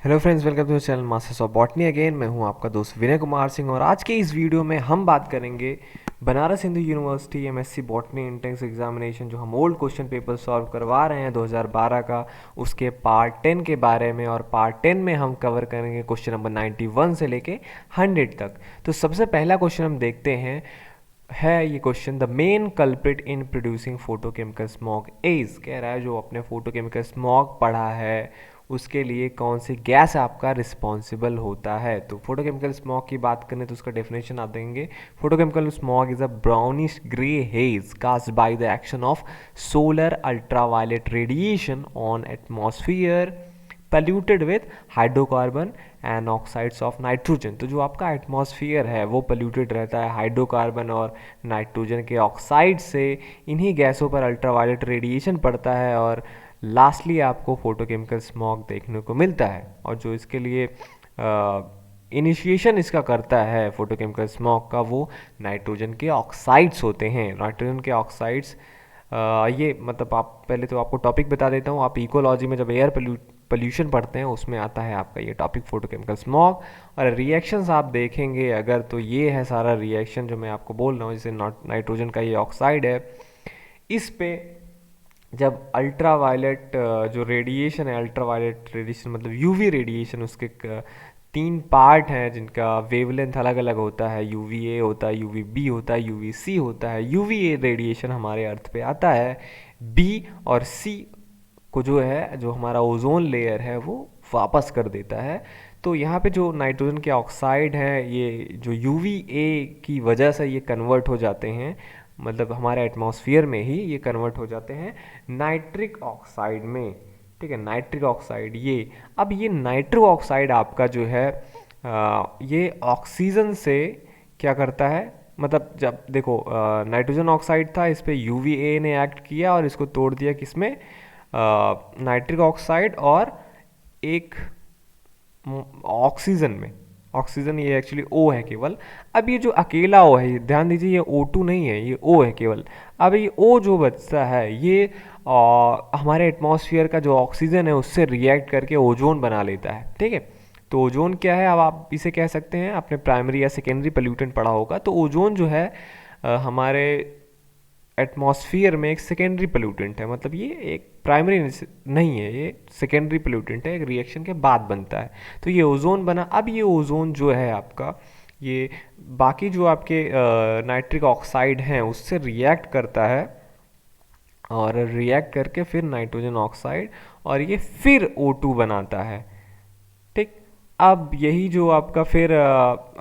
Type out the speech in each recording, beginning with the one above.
Hello friends, welcome to channel masters of botany again. मैं हूं आपका दोस्त विनय कुमार सिंह और आज के इस वीडियो में हम बात करेंगे Banaras Hindu university MSc botany entrance examination जो हम ओल्ड क्वेश्चन पेपर सॉल्व करवा रहे हैं 2012 का, उसके पार्ट 10 के बारे में। और पार्ट 10 में हम कवर करेंगे क्वेश्चन नंबर 91 से लेके 100 तक। तो सबसे पहला क्वेश्चन हम देखते हैं, है ये question, the main culprit in producing photochemical smog is. कह रहा है जो अपने फोटोकेमिकल स्मॉग पढ़ा है उसके लिए कौन सी गैस आपका रिस्पॉन्सिबल होता है। तो फोटोकेमिकल स्मॉग की बात करें तो उसका डेफिनेशन आप देंगे, photochemical smog is a brownish grey haze cast by the action of solar ultraviolet radiation on atmosphere polluted with hydrocarbon and oxides of nitrogen. तो जो आपका एटमॉस्फेयर है वो पल्यूटेड रहता है हाइड्रोकार्बन और नाइट्रोजन के ऑक्साइड से। इन्हीं गैसों पर अल्ट्रावायलेट रेडिएशन पड़ता है और लास्टली आपको फोटोकेमिकल स्मॉग देखने को मिलता है। और जो इसके लिए इनिशिएशन इसका करता है फोटोकेमिकल स्मॉग का, वो नाइट्रोजन के ऑक्साइड्स होते हैं। नाइट्रोजन के ऑक्साइड्स ये मतलब आप पहले तो आपको टॉपिक बता देता हूँ। आप इकोलॉजी में जब एयर पोल्यूशन पढ़ते हैं उसमें आता है आपका ये टॉपिक फोटोकेमिकल स्मॉग। और रिएक्शंस आप देखेंगे अगर तो ये है सारा रिएक्शन जो मैं आपको बोल रहा हूँ, जैसे नाइट्रोजन का ये ऑक्साइड है, इस पे जब अल्ट्रावायलेट जो रेडिएशन है, अल्ट्रावायलेट रेडिएशन मतलब यूवी रेडिएशन, उसके तीन पार्ट हैं जिनका वेवलेंथ अलग अलग होता है। यूवी ए होता है, यूवी बी होता है, यूवी सी होता है। यूवी ए रेडिएशन हमारे अर्थ पे आता है, बी और सी को जो है, जो हमारा ओजोन लेयर है वो वापस कर देता है। तो यहाँ पे जो नाइट्रोजन के ऑक्साइड हैं ये जो यूवी ए की वजह से ये कन्वर्ट हो जाते हैं, मतलब हमारे एटमॉस्फेयर में ही ये कन्वर्ट हो जाते हैं नाइट्रिक ऑक्साइड में। ठीक है, नाइट्रिक ऑक्साइड ये, अब ये नाइट्रिक ऑक्साइड आपका जो है ये ऑक्सीजन से क्या करता है, मतलब जब देखो नाइट्रोजन ऑक्साइड था, इस पे यूवीए ने एक्ट किया और इसको तोड़ दिया किसमें, नाइट्रिक ऑक्साइड और एक ऑक्सीजन में। ऑक्सीजन ये एक्चुअली ओ है केवल। अब ये जो अकेला ओ है, ध्यान दीजिए ये O2 नहीं है, ये ओ है केवल। अब ये ओ जो बचता है ये हमारे एटमॉस्फेयर का जो ऑक्सीजन है उससे रिएक्ट करके ओजोन बना लेता है। ठीक है, तो ओजोन क्या है, अब आप इसे कह सकते हैं, आपने प्राइमरी या सेकेंडरी पोल्यूटेंट पढ़ा होगा। तो ओजोन जो है हमारे एटमॉस्फेयर में एक सेकेंडरी पोल्यूटेंट है, मतलब ये एक प्राइमरी नहीं है, ये सेकेंडरी पोल्यूटेंट है, एक रिएक्शन के बाद बनता है। तो ये ओजोन बना। अब ये ओजोन जो है आपका, ये बाकी जो आपके नाइट्रिक ऑक्साइड हैं उससे रिएक्ट करता है और रिएक्ट करके फिर नाइट्रोजन ऑक्साइड, और ये फिर O2 बनाता है। ठीक, अब यही जो आपका फिर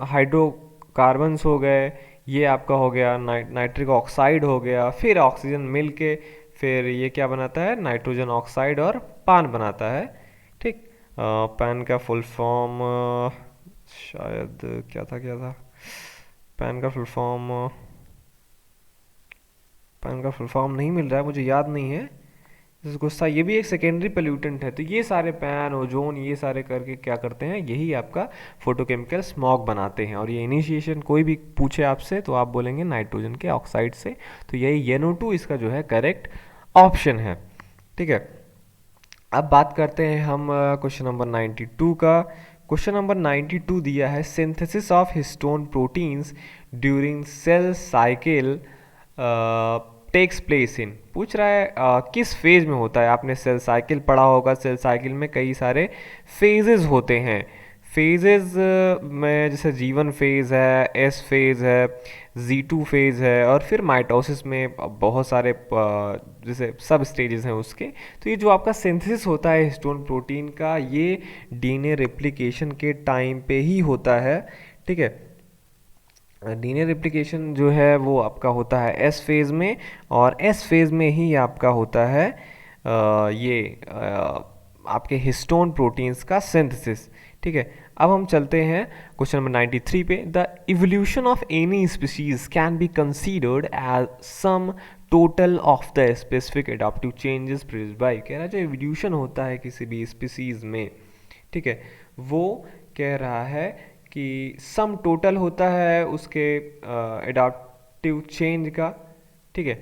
हाइड्रोकार्बन्स हो गए, ये आपका हो गया नाइट्रिक ऑक्साइड हो गया, फिर ऑक्सीजन मिल के फिर ये क्या बनाता है, नाइट्रोजन ऑक्साइड और पान बनाता है। ठीक, पान का फुल फॉर्म शायद क्या था पान का फुल फॉर्म, पान का फुल फॉर्म नहीं मिल रहा है, मुझे याद नहीं है। गुस्सा ये भी एक सेकेंडरी पोल्यूटेंट है। तो ये सारे पैन, ओजोन, ये सारे करके क्या करते हैं, यही आपका फोटोकेमिकल स्मॉग बनाते हैं। और ये इनिशिएशन कोई भी पूछे आपसे तो आप बोलेंगे नाइट्रोजन के ऑक्साइड से। तो यही NO2 इसका जो है करेक्ट ऑप्शन है। ठीक है, अब बात करते हैं हम क्वेश्चन नंबर 92 का। क्वेश्चन नंबर 92 दिया है, synthesis of histone proteins during cell cycle takes place in. पूछ रहा है किस फेज में होता है। आपने सेल साइकिल पढ़ा होगा, सेल साइकिल में कई सारे फेजेस होते हैं। फेजेस में जैसे G1 फेज है, S फेज है, Z2 फेज है, और फिर माइटोसिस में बहुत सारे जैसे सब स्टेजेस हैं उसके। तो ये जो आपका सिंथेसिस होता है हिस्टोन प्रोटीन का, ये DNA रेप्लिकेशन के टाइम पे ही होता है। ठीक है, डीएनए रेप्लिकेशन जो है वो आपका होता है एस फेज़ में, और एस फेज़ में ही आपका होता है आपके हिस्टोन प्रोटीन्स का सिंथेसिस। ठीक है, अब हम चलते हैं क्वेश्चन नंबर 93 पे। The evolution of any species can be considered as sum total of the specific adaptive changes produced by. कह रहा है जो इवोल्यूशन होता है किसी भी स्पीसीज में, ठीक है, वो कह रहा है कि सम टोटल होता है उसके एडाप्टिव चेंज का। ठीक है,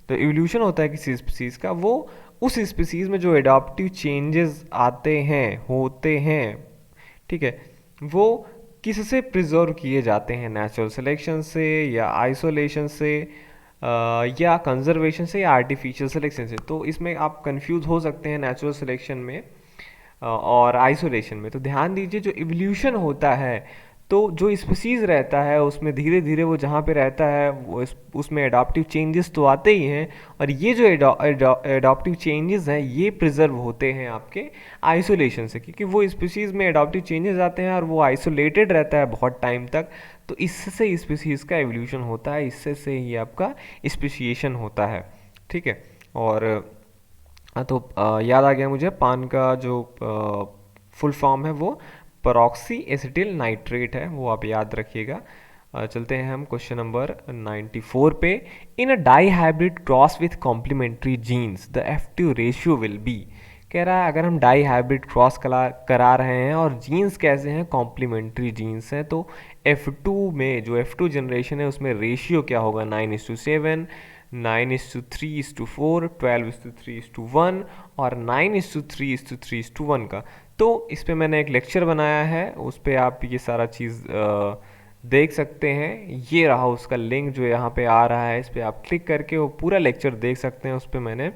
तो इवोल्यूशन होता है किसी स्पीसीज का, वो उस स्पीसीज में जो एडाप्टिव चेंजेस आते हैं, होते हैं, ठीक है, वो किससे प्रिजर्व किए जाते हैं, नेचुरल सिलेक्शन से या आइसोलेशन से या कंजर्वेशन से या आर्टिफिशियल सिलेक्शन से। तो इसमें आप कंफ्यूज हो सकते हैं नेचुरल सिलेक्शन में और आइसोलेशन में। तो ध्यान दीजिए, जो इवोल्यूशन होता है तो जो स्पीसीज रहता है उसमें धीरे धीरे वो जहाँ पे रहता है वो उसमें एडाप्टिव चेंजेस तो आते ही हैं, और ये जो एडाप्टिव चेंजेस हैं ये प्रिजर्व होते हैं आपके आइसोलेशन से, क्योंकि वो स्पीसीज में एडाप्टिव चेंजेस आते हैं और वो आइसोलेटेड रहता है बहुत टाइम तक। तो इससे स्पीसीज का एवोल्यूशन होता है, इससे से ही आपका स्पेशिएशन होता है। ठीक है, और तो याद आ गया मुझे, पान का जो फुल फॉर्म है वो परॉक्सी एसिटिल नाइट्रेट है, वो आप याद रखिएगा। चलते हैं हम क्वेश्चन नंबर 94 पे। In a dihybrid cross with complementary genes the F2 ratio will be. कह रहा है अगर हम डाई हाइब्रिड क्रॉस करा रहे हैं और जीन्स कैसे हैं, कॉम्प्लीमेंट्री जीन्स हैं, तो F2 में जो F2 जनरेशन है उसमें रेशियो क्या होगा, 9:7, 9:3:4, 12:3:1 और 9:3:3:1 का। तो इस पे मैंने एक लेक्चर बनाया है, उस पे आप ये सारा चीज़ देख सकते हैं। ये रहा उसका लिंक जो यहाँ पे आ रहा है, इस पे आप क्लिक करके वो पूरा लेक्चर देख सकते हैं। उस पे मैंने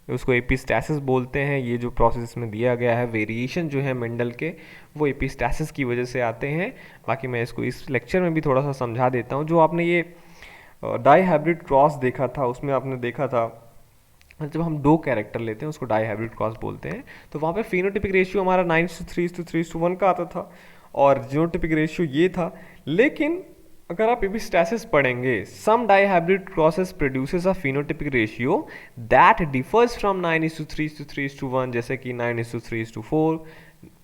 उसको एपिस्टैसिस बोलते हैं, ये जो प्रोसेस में दिया गया है, वेरिएशन जो है मेंडल के वो एपिस्टैसिस की वजह से आते हैं। बाकी मैं इसको इस लेक्चर में भी थोड़ा सा समझा देता हूँ। जो आपने ये डाई हाइब्रिड क्रॉस देखा था उसमें आपने देखा था जब हम दो कैरेक्टर लेते हैं उसको डाई हाइब्रिड क्रॉस बोलते हैं, तो वहाँ पे फिनोटिपिक रेशियो हमारा 9:3:3:1 का आता था और जीनोटिपिक रेशियो ये था। लेकिन अगर आप एपिस्टैसिस पढ़ेंगे, some dihybrid crosses produces a phenotypic ratio that differs from 9:3:3:1, जैसे कि 9:3:4,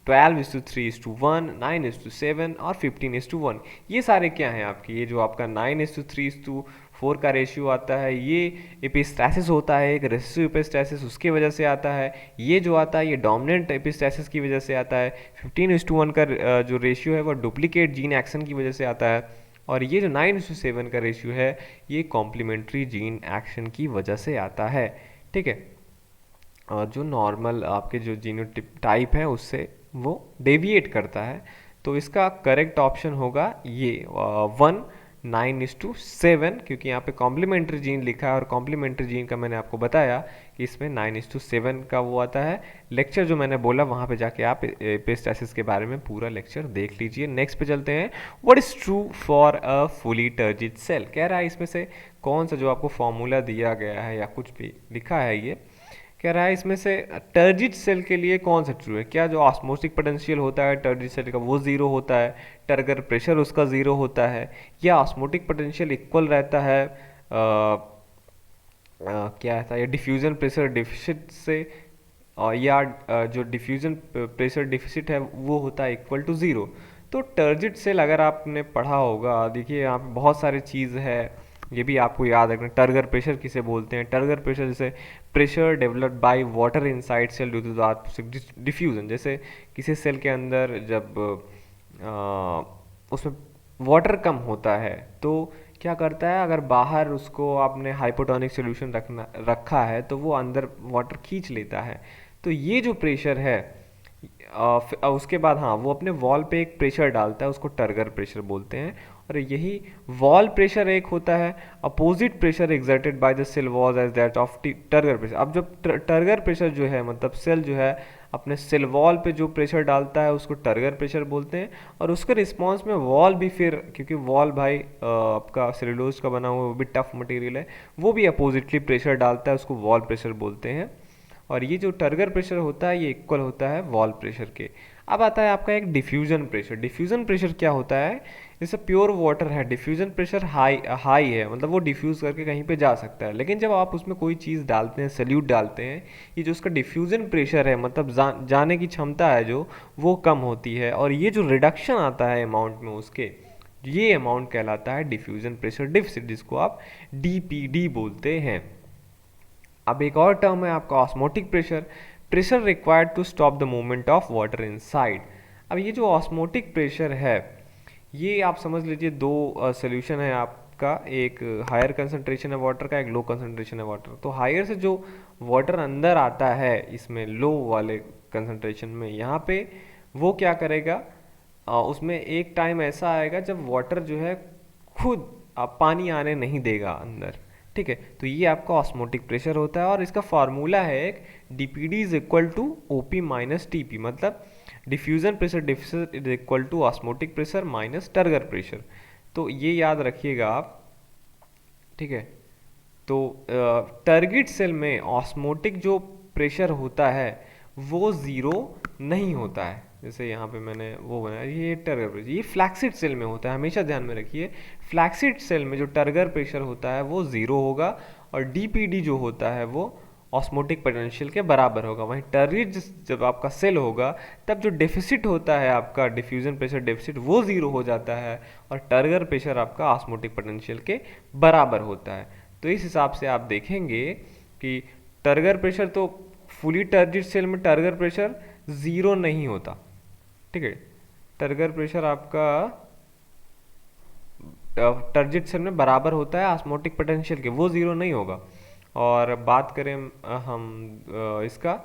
12:3:1, 9:7 और 15:1। ये सारे क्या हैं आपके, ये जो आपका 9:3:4 का रेशियो आता है ये एपिस्टैसिस होता है, एक रेसिसिव एपिस्टैसिस उसकी वजह से आता है। ये जो आता है ये डोमिनेंट एपिस्टैसिस की वजह से आता है। 15:1 का जो रेशियो है वो डुप्लीकेट जीन एक्शन की वजह से आता है, और ये जो 9:7 का रेशियो है ये कॉम्प्लीमेंट्री जीन एक्शन की वजह से आता है। ठीक है, जो नॉर्मल आपके जो जीनोटिप टाइप है उससे वो डेविएट करता है। तो इसका करेक्ट ऑप्शन होगा ये 1:9:7, क्योंकि यहाँ पे कॉम्प्लीमेंट्री जीन लिखा है और कॉम्प्लीमेंट्री जीन का मैंने आपको बताया कि इसमें 9:7 का वो आता है। लेक्चर जो मैंने बोला वहाँ पे जाके आप एपिस्टैसिस के बारे में पूरा लेक्चर देख लीजिए। नेक्स्ट पे चलते हैं। What is true for a fully turgid cell. कह रहा है इसमें से कौन सा जो आपको फॉर्मूला दिया गया है या कुछ भी लिखा है, ये कह रहा है इसमें से टर्जिड सेल के लिए कौन सा ट्रू है। क्या जो ऑस्मोटिक पोटेंशियल होता है टर्जिड सेल का वो ज़ीरो होता है, टर्गर प्रेशर उसका ज़ीरो होता है, या ऑस्मोटिक पोटेंशियल इक्वल रहता है, क्या था ये डिफ्यूज़न प्रेशर डिफिसिट से, या जो डिफ्यूज़न प्रेशर डिफिसिट है वो होता है इक्वल टू ज़ीरो। तो टर्जिड सेल अगर आपने पढ़ा होगा, देखिए यहाँ पे बहुत सारी चीज़ है, ये भी आपको याद रखना। टर्गर प्रेशर किसे बोलते हैं, टर्गर प्रेशर जैसे pressure developed by water inside cell due to the diffusion. जैसे किसी सेल के अंदर जब उसमें वाटर कम होता है तो क्या करता है, अगर बाहर उसको आपने हाइपोटोनिक सोल्यूशन रखा है तो वो अंदर वाटर खींच लेता है। तो ये जो प्रेशर है उसके बाद हाँ वो अपने वॉल पे एक प्रेशर डालता है, उसको टर्गर प्रेशर बोलते हैं। और यही वॉल प्रेशर एक होता है, opposite pressure exerted by the cell wall as that of turgor pressure. अब जब टर्गर प्रेशर जो है मतलब सेल जो है अपने सेल वॉल पे जो प्रेशर डालता है उसको टर्गर प्रेशर बोलते हैं, और उसके रिस्पॉन्स में वॉल भी फिर, क्योंकि वॉल भाई आपका सेलुलोज का बना हुआ वो भी टफ मटेरियल है, वो भी अपोजिटली प्रेशर डालता है, उसको वॉल प्रेशर बोलते हैं। और ये जो टर्गर प्रेशर होता है ये इक्वल होता है वॉल प्रेशर के। अब आता है आपका एक डिफ्यूजन प्रेशर। डिफ्यूजन प्रेशर क्या होता है, जैसे प्योर वाटर है, डिफ्यूजन प्रेशर हाई है, मतलब वो डिफ्यूज़ करके कहीं पे जा सकता है। लेकिन जब आप उसमें कोई चीज़ डालते हैं, सल्यूट डालते हैं, ये जो उसका डिफ्यूजन प्रेशर है मतलब जाने की क्षमता है जो वो कम होती है, और ये जो रिडक्शन आता है अमाउंट में उसके, ये अमाउंट कहलाता है डिफ्यूजन प्रेशर डिफिसिट, जिसको आप DPD बोलते हैं। अब एक और टर्म है आपका osmotic pressure, pressure required to stop the movement of water inside. अब ये जो ऑस्मोटिक प्रेशर है ये आप समझ लीजिए दो सोल्यूशन है आपका, एक हायर कंसंट्रेशन है वाटर का, एक लो कंसंट्रेशन है वाटर। तो हायर से जो वाटर अंदर आता है इसमें लो वाले कंसंट्रेशन में, यहाँ पे वो क्या करेगा, उसमें एक टाइम ऐसा आएगा जब वाटर जो है खुद पानी आने नहीं देगा अंदर। ठीक है, तो ये आपका ऑस्मोटिक प्रेशर होता है और इसका फार्मूला है एक dpd is equal to OP minus TP, मतलब diffusion pressure deficit is equal to osmotic pressure minus turgor pressure. तो ये याद रखिएगा आप। ठीक है, तो टारगेट सेल में ऑस्मोटिक जो प्रेशर होता है वो ज़ीरो नहीं होता है। जैसे यहाँ पे मैंने वो बनाया, ये टर्गर प्रेशर, ये फ्लैक्सिड सेल में होता है, हमेशा ध्यान में रखिए। फ्लैक्सिड सेल में जो टर्गर प्रेशर होता है वो ज़ीरो होगा और डीपीडी जो होता है वो ऑस्मोटिक पोटेंशियल के बराबर होगा। वहीं टर्गेट जब आपका सेल होगा तब जो डेफिसिट होता है आपका डिफ्यूजन प्रेशर डेफिसिट वो ज़ीरो हो जाता है और टर्गर प्रेशर आपका ऑस्मोटिक पोटेंशियल के बराबर होता है। तो इस हिसाब से आप देखेंगे कि टर्गर प्रेशर, तो फुली टर्जिड सेल में टर्गर प्रेशर ज़ीरो नहीं होता। ठीक है, टर्गर प्रेशर आपका टर्जिड सेल में बराबर होता है ऑस्मोटिक पोटेंशियल के, वो ज़ीरो नहीं होगा। और बात करें हम इसका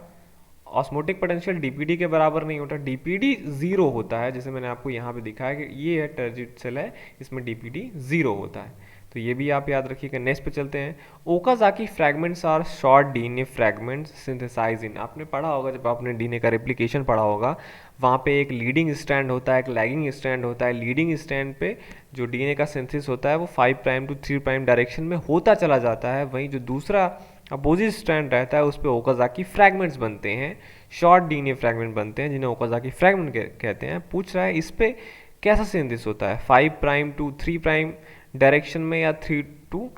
ऑस्मोटिक पोटेंशियल डीपीडी के बराबर नहीं होता, डीपीडी ज़ीरो होता है। जैसे मैंने आपको यहाँ पे दिखाया कि ये है टर्जिड सेल है, इसमें डीपीडी ज़ीरो होता है। तो ये भी आप याद रखिएगा। नेक्स्ट पे चलते हैं। Okazaki fragments are short DNA fragments synthesize in. आपने पढ़ा होगा, जब आपने डीएनए का रेप्लिकेशन पढ़ा होगा, वहाँ पे एक लीडिंग स्ट्रैंड होता है, एक लैगिंग स्ट्रैंड होता है। लीडिंग स्ट्रैंड पे जो डीएनए का सिंथेसिस होता है वो 5 प्राइम टू 3 प्राइम डायरेक्शन में होता चला जाता है। वहीं जो दूसरा अपोजिट स्ट्रैंड रहता है उस पर ओकाज़ाकी फ्रैगमेंट्स बनते हैं, शॉर्ट डीएनए फ्रैगमेंट बनते हैं, जिन्हें ओकाज़ाकी फ्रैगमेंट कहते हैं। पूछ रहा है इस पे कैसा सिंथेसिस होता है, 5 प्राइम टू 3 प्राइम डायरेक्शन में या 3 टू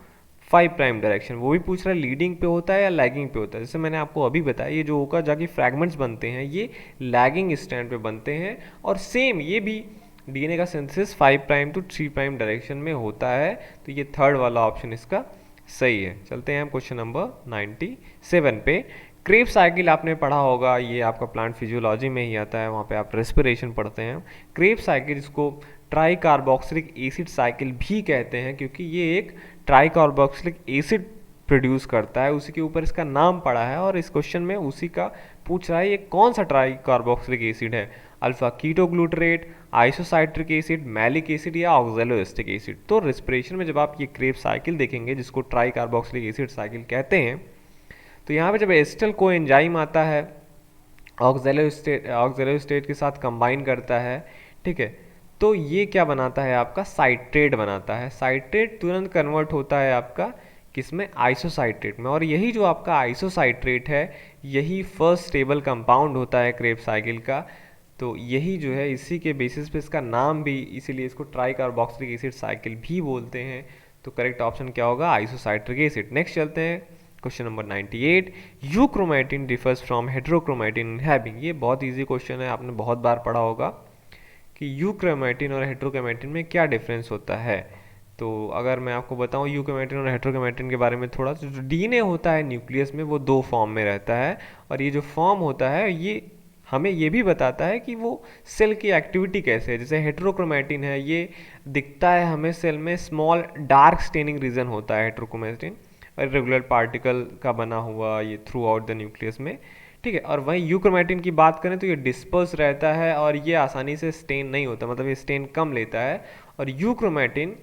5 प्राइम डायरेक्शन। वो भी पूछ रहा है लीडिंग पे होता है या लैगिंग पे होता है। जैसे मैंने आपको अभी बताया, ये जो ओकाज़ाकी फ्रैगमेंट्स बनते हैं ये लैगिंग स्ट्रैंड पे बनते हैं और सेम ये भी डीएनए का synthesis 5 prime to 3 prime direction में होता है। तो ये थर्ड वाला ऑप्शन इसका सही है। चलते हैं हम क्वेश्चन नंबर 97 पे। क्रेब्स साइकिल आपने पढ़ा होगा, ये आपका प्लांट फिजियोलॉजी में ही आता है, वहाँ पे आप रेस्पिरेशन पढ़ते हैं। क्रेब्स साइकिल, इसको ट्राई कार्बोक्सिलिक एसिड साइकिल भी कहते हैं क्योंकि ये एक ट्राई कार्बोक्सिलिक एसिड प्रोड्यूस करता है, उसी के ऊपर इसका नाम पड़ा है। और इस क्वेश्चन में उसी का पूछ रहा है, ये कौन सा ट्राई कार्बोक्सिलिक एसिड है, alpha ketoglutarate, isocitric acid, malic acid या ऑक्जेलोएस्टिक एसिड। तो रेस्पिरेशन में जब आप ये क्रेब्स साइकिल देखेंगे, जिसको ट्राई कार्बोक्सिलिक एसिड साइकिल कहते हैं, तो यहाँ पे जब एसिटल को एंजाइम आता है, ऑक्जेलोस्टेट के साथ कंबाइन करता है, ठीक है, तो ये क्या बनाता है, आपका साइट्रेट बनाता है। साइट्रेट तुरंत कन्वर्ट होता है आपका किसमें, आइसोसाइट्रेट में। और यही जो आपका आइसोसाइट्रेट है, यही फर्स्ट स्टेबल कंपाउंड होता है क्रेब्स साइकिल का। तो यही जो है, इसी के बेसिस पे इसका नाम भी, इसीलिए इसको ट्राई कार्बोक्सिलिक एसिड साइकिल भी बोलते हैं। तो करेक्ट ऑप्शन क्या होगा, आइसोसाइट्रिक एसिड। नेक्स्ट चलते हैं question number 98। Euchromatin differs from heterochromatin in having. ये बहुत इजी क्वेश्चन है, आपने बहुत बार पढ़ा होगा कि यूक्रोमैटिन और हेट्रोक्रोमैटिन में क्या डिफरेंस होता है। तो अगर मैं आपको बताऊं यूक्रोमैटिन और हेट्रोक्रोमैटिन के बारे में थोड़ा, तो जो डीएनए होता है न्यूक्लियस में वो दो फॉर्म में रहता है, और ये जो फॉर्म होता है ये हमें ये भी बताता है कि वो सेल की एक्टिविटी कैसे है। जैसे हेट्रोक्रोमैटिन है, ये दिखता है हमें सेल में स्मॉल डार्क स्टेनिंग रीजन होता है हेट्रोक्रोमैटिन, रेगुलर पार्टिकल का बना हुआ, ये थ्रू आउट द न्यूक्लियस में, ठीक है। और वहीं यूक्रोमैटिन की बात करें तो ये डिस्पर्स रहता है और ये आसानी से स्टेन नहीं होता, मतलब ये स्टेन कम लेता है। और यूक्रोमैटिन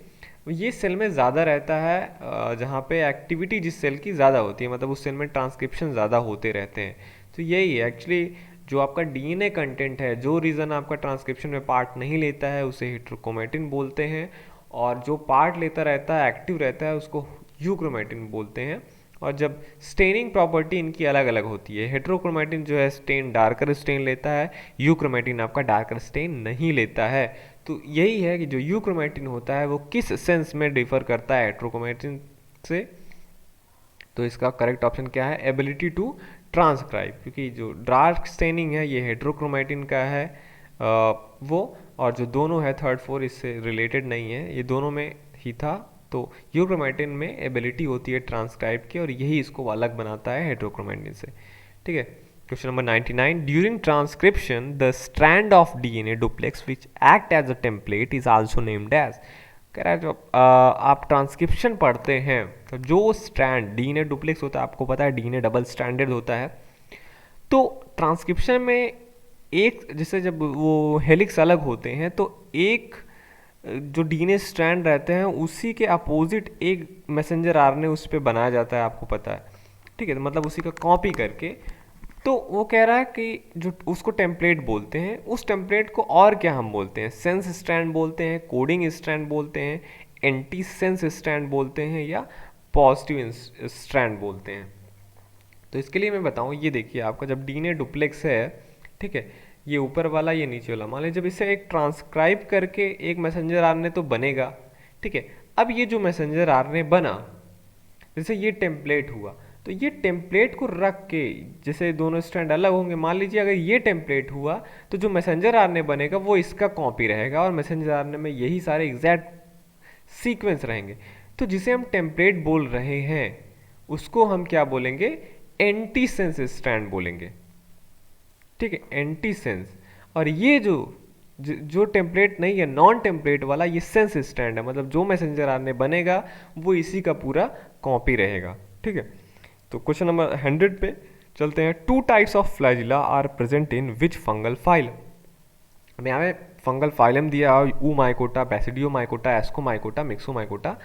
ये सेल में ज़्यादा रहता है, जहाँ पे एक्टिविटी जिस सेल की ज़्यादा होती है, मतलब उस सेल में ट्रांसक्रिप्शन ज़्यादा होते रहते हैं। तो यही है एक्चुअली जो आपका डीएनए कंटेंट है, जो रीज़न आपका ट्रांसक्रिप्शन में पार्ट नहीं लेता है उसे हेट्रोक्रोमैटिन बोलते हैं, और जो पार्ट लेता रहता है, एक्टिव रहता है, उसको यूक्रोमैटिन बोलते हैं। और जब स्टेनिंग प्रॉपर्टी इनकी अलग अलग होती है, हेट्रोक्रोमैटिन जो है स्टेन डार्कर स्टेन लेता है, यूक्रोमैटिन आपका डार्कर स्टेन नहीं लेता है। तो यही है कि जो यूक्रोमैटिन होता है वो किस सेंस में डिफर करता है हेट्रोक्रोमैटिन से। तो इसका करेक्ट ऑप्शन क्या है, एबिलिटी टू ट्रांसक्राइब, क्योंकि जो डार्क स्टेनिंग है ये हेट्रोक्रोमैटिन का है वो, और जो दोनों है थर्ड फोर इससे रिलेटेड नहीं है, ये दोनों में ही था। तो यूक्रोमैटिन में एबिलिटी होती है ट्रांसक्राइब की, और यही इसको अलग बनाता है हेट्रोक्रोमैटिन से, ठीक है। Question number 99। During transcription the strand of DNA duplex which act as a template is also named as. कह रहा है जो आप ट्रांसक्रिप्शन पढ़ते हैं तो जो स्ट्रैंड डीएनए डुप्लेक्स होता है, आपको पता है डीएनए डबल स्ट्रैंडेड होता है, तो ट्रांसक्रिप्शन में एक जैसे जब वो हेलिक्स अलग होते हैं तो एक जो डीएनए स्ट्रैंड रहते हैं उसी के अपोजिट एक मैसेंजर आरएनए उस पर बनाया जाता है, आपको पता है, ठीक है। तो मतलब उसी का कॉपी करके, तो वो कह रहा है कि जो उसको टेम्पलेट बोलते हैं, उस टेम्पलेट को और क्या हम बोलते हैं, सेंस स्ट्रैंड बोलते हैं, कोडिंग स्ट्रैंड बोलते हैं, एंटी सेंस स्ट्रैंड बोलते हैं, या पॉजिटिव स्ट्रैंड बोलते हैं। तो इसके लिए मैं बताऊं, ये देखिए आपका जब डीएनए डुप्लेक्स है, ठीक है, ये ऊपर वाला ये नीचे वाला, मान लीजिए जब इसे एक ट्रांसक्राइब करके एक मैसेंजर आरएनए तो बनेगा, ठीक है। अब ये जो मैसेंजर आरएनए बना, जैसे ये टेम्पलेट हुआ, तो ये टेम्पलेट को रख के, जैसे दोनों स्ट्रैंड अलग होंगे, मान लीजिए अगर ये टेम्पलेट हुआ तो जो मैसेंजर आरएनए बनेगा वो इसका कॉपी रहेगा और मैसेंजर आरएनए में यही सारे एग्जैक्ट सीक्वेंस रहेंगे। तो जिसे हम टेम्पलेट बोल रहे हैं उसको हम क्या बोलेंगे, एंटी सेंस स्ट्रैंड बोलेंगे, ठीक है, एंटी सेंस। और ये जो टेम्पलेट नहीं है, नॉन टेम्पलेट वाला, ये सेंस स्टैंड है, मतलब जो मैसेंजर आरएनए बनेगा वो इसी का पूरा कॉपी रहेगा, ठीक है। तो क्वेश्चन नंबर 100 पे चलते हैं। 2 types of flagella are present in which fungal phylum. अब यहाँ पे फंगल फाइलम दिया, ऊमाइकोटा, बैसिडियोमाइकोटा, एस्कोमाइकोटा, मिक्सोमाइकोटा।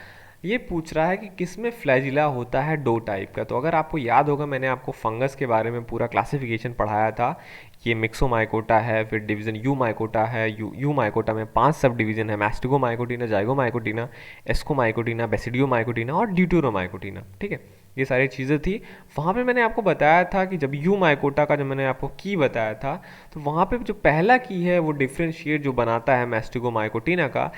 ये पूछ रहा है कि किसमें फ्लैजिला होता है 2 टाइप का। तो अगर आपको याद होगा, मैंने आपको फंगस के बारे में पूरा क्लासिफिकेशन पढ़ाया था। ये मिक्सोमाइकोटा है, फिर डिवीजन यूमाइकोटा है, यूमाइकोटा में 5 सब डिवीजन है, मैस्टिगोमाइकोटिना, जाइगोमाइकोटिना, एस्कोमाइकोटिना, बैसिडियोमाइकोटिना और ड्यूटेरोमाइकोटिना, ठीक है। ये सारी चीज़ें थी। वहाँ पे मैंने आपको बताया था कि जब यूमाइकोटा का, जब मैंने आपको की बताया था, तो वहाँ पे जो पहला की है वो डिफ्रेंशिएट जो बनाता है मैस्टिगोमाइकोटिना का,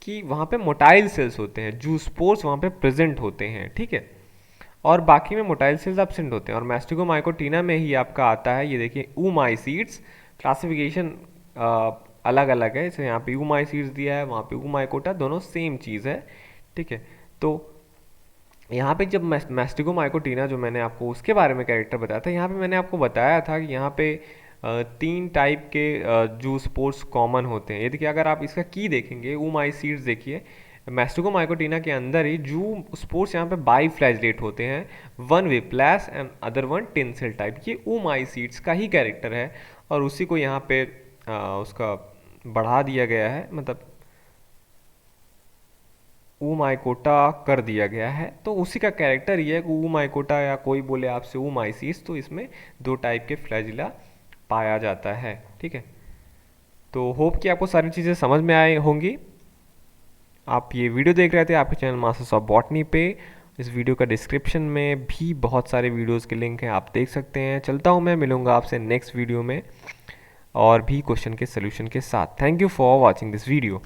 कि वहाँ पे मोटाइल सेल्स होते हैं, जू स्पोर्स वहाँ पे प्रेजेंट होते हैं, ठीक है, और बाकी में मोटाइल सेल्स एब्सेंट होते हैं। और मैस्टिगोमाइकोटिना में ही आपका आता है, ये देखिए, ऊमाइसीड्स। क्लासिफिकेशन अलग अलग है, जैसे यहाँ पे ऊमाइसीड्स दिया है, वहाँ पे ऊमाइकोटा, दोनों सेम चीज़ है, ठीक है। तो यहाँ पे जब मैस्टिगोमाइकोटिना जो मैंने आपको उसके बारे में कैरेक्टर बताया था, यहाँ पे मैंने आपको बताया था कि यहाँ पे 3 टाइप के जू स्पोर्स कॉमन होते हैं। ये देखिए, अगर आप इसका की देखेंगे, ऊमाइसीड्स देखिए, मैस्टिगोमाइकोटिना के अंदर ही जू स्पोर्स यहाँ पे बाई फ्लैजलेट होते हैं, one whiplash and other one tinsel type. ये ऊमाइसीड्स का ही कैरेक्टर है और उसी को यहाँ पे उसका बढ़ा दिया गया है, मतलब ऊमाइकोटा कर दिया गया है। तो उसी का कैरेक्टर ये है कि ऊमाइकोटा, या कोई बोले आपसे ऊमाइसीस, तो इसमें 2 टाइप के फ्लैजिला पाया जाता है, ठीक है। तो होप कि आपको सारी चीज़ें समझ में आए होंगी। आप ये वीडियो देख रहे थे आपके चैनल मास्टर्स ऑफ बॉटनी पे। इस वीडियो का डिस्क्रिप्शन में भी बहुत सारे वीडियोस के लिंक हैं, आप देख सकते हैं। चलता हूँ मैं, मिलूँगा आपसे नेक्स्ट वीडियो में और भी क्वेश्चन के सोल्यूशन के साथ। Thank you for watching this video.